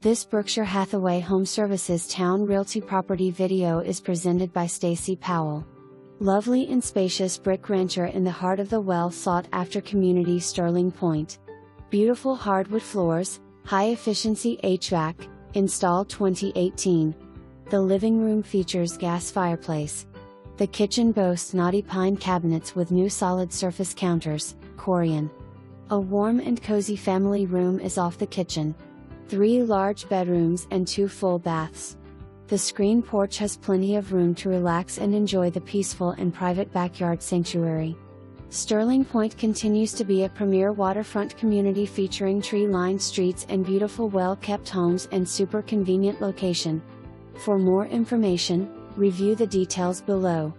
This Berkshire Hathaway HomeServices Towne Realty property video is presented by Stacy Powell. Lovely and spacious brick rancher in the heart of the well-sought-after community Sterling Point. Beautiful hardwood floors, high-efficiency HVAC, installed 2018. The living room features gas fireplace. The kitchen boasts knotty pine cabinets with new solid surface counters, corian. A warm and cozy family room is off the kitchen. 3 large bedrooms and 2 full baths. The screen porch has plenty of room to relax and enjoy the peaceful and private backyard sanctuary. Sterling Point continues to be a premier waterfront community featuring tree-lined streets and beautiful well-kept homes and super convenient location. For more information, review the details below.